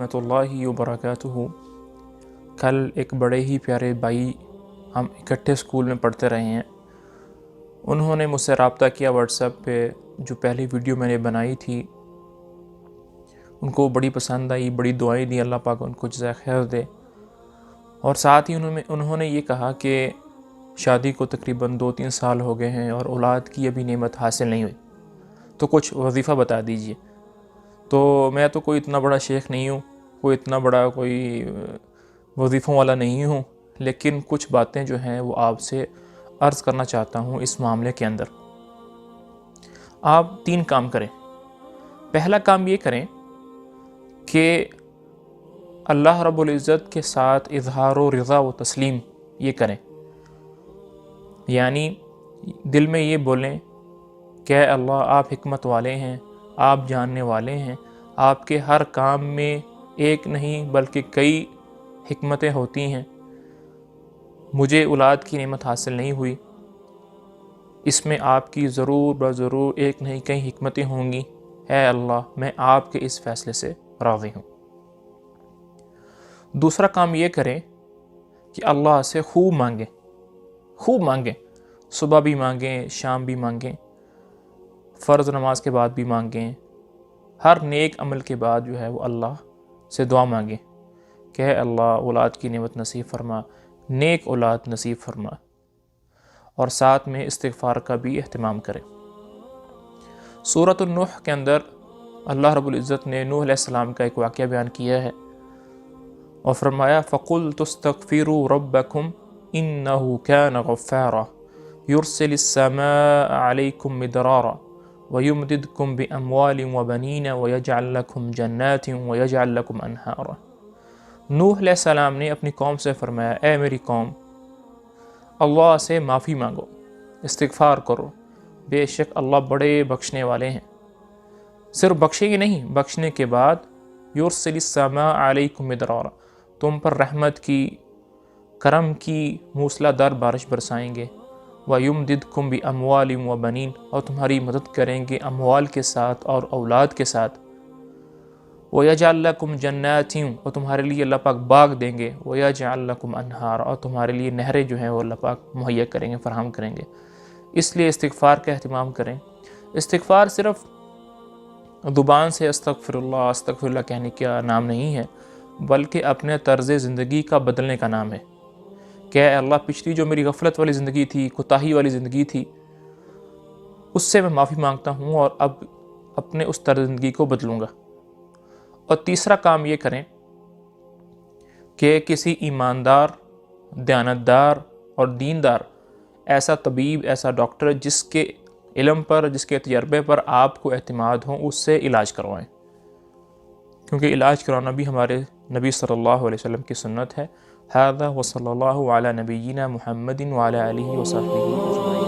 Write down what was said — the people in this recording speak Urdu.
ورحمۃ اللہ وبرکاتہ۔ کل ایک بڑے ہی پیارے بھائی، ہم اکٹھے اسکول میں پڑھتے رہے ہیں، انہوں نے مجھ سے رابطہ کیا واٹس ایپ پہ۔ جو پہلی ویڈیو میں نے بنائی تھی ان کو بڑی پسند آئی، بڑی دعائیں دی، اللہ پاک ان کو جزائے خیر دے۔ اور ساتھ ہی انہوں نے یہ کہا کہ شادی کو تقریباً 2-3 سال ہو گئے ہیں اور اولاد کی ابھی نعمت حاصل نہیں ہوئی، تو کچھ وظیفہ بتا دیجئے۔ تو میں تو کوئی اتنا بڑا شیخ نہیں ہوں، کوئی اتنا بڑا کوئی وظیفوں والا نہیں ہوں، لیکن کچھ باتیں جو ہیں وہ آپ سے عرض کرنا چاہتا ہوں اس معاملے کے اندر۔ آپ 3 کام کریں۔ پہلا کام یہ کریں کہ اللہ رب العزت کے ساتھ اظہار و رضا و تسلیم یہ کریں، یعنی دل میں یہ بولیں کہ اے اللہ آپ حکمت والے ہیں، آپ جاننے والے ہیں، آپ کے ہر کام میں ایک نہیں بلکہ کئی حکمتیں ہوتی ہیں۔ مجھے اولاد کی نعمت حاصل نہیں ہوئی، اس میں آپ کی ضرور بضرور ایک نہیں کئی حکمتیں ہوں گی۔ اے اللہ میں آپ کے اس فیصلے سے راضی ہوں۔ دوسرا کام یہ کریں کہ اللہ سے خوب مانگیں، خوب مانگیں، صبح بھی مانگیں، شام بھی مانگیں، فرض نماز کے بعد بھی مانگیں، ہر نیک عمل کے بعد جو ہے وہ اللہ سے دعا مانگیں کہ اے اللہ اولاد کی نعمت نصیب فرما، نیک اولاد نصیب فرما، اور ساتھ میں استغفار کا بھی اہتمام کریں۔ سورۃ النوح کے اندر اللہ رب العزت نے نوح علیہ السلام کا ایک واقعہ بیان کیا ہے اور فرمایا فَقُلْتُ اسْتَغْفِرُوا رَبَّكُمْ إِنَّهُ كَانَ غَفَّارًا يُرْسِلِ السَّمَاءَ عَلَيْكُمْ مِدْرَارًا وَيُمْدِدْكُمْ بِأَمْوَالٍ وَبَنِينَ وَيَجْعَلْ لَكُمْ جَنَّاتٍ وَيَجْعَلْ لَكُمْ أَنْهَارًا۔ نوح علیہ السلام نے اپنی قوم سے فرمایا اے میری قوم، اللہ سے معافی مانگو، استغفار کرو، بے شک اللہ بڑے بخشنے والے ہیں۔ صرف بخشے ہی نہیں، بخشنے کے بعد یرسل السماء علیکم مدرارا، تم پر رحمت کی، کرم کی موسلا دار بارش برسائیں گے، وَيُمْدِدْكُمْ بِأَمْوَالٍ وَبَنِينَ، اور تمہاری مدد کریں گے اموال کے ساتھ اور اولاد کے ساتھ، وَيَجْعَلْ لَكُمْ جَنَّاتٍ، اور تمہارے لیے اللہ پاک باغ دیں گے، وَيَجْعَلْ لَكُمْ أَنْهَارًا، اور تمہارے لیے نہریں جو ہیں وہ اللہ پاک مہیا کریں گے، فراہم کریں گے۔ اس لیے استغفار کا اہتمام کریں۔ استغفار صرف زبان سے استغفر اللہ کہنے کا نام نہیں ہے، بلکہ اپنے طرز زندگی کا بدلنے کا نام ہے کہ اے اللہ پچھلی جو میری غفلت والی زندگی تھی، کوتاہی والی زندگی تھی، اس سے میں معافی مانگتا ہوں اور اب اپنے اس طرز زندگی کو بدلوں گا۔ اور تیسرا کام یہ کریں کہ کسی ایماندار، دیانتدار اور دیندار ایسا طبیب، ایسا ڈاکٹر جس کے علم پر، جس کے تجربے پر آپ کو اعتماد ہوں، اس سے علاج کروائیں، کیونکہ علاج کرانا بھی ہمارے نبی صلی اللہ علیہ وسلم کی سنت ہے۔ ھذا وصلی اللہ علی نبینا محمد وعلی آلہ وصحبہ اجمعین۔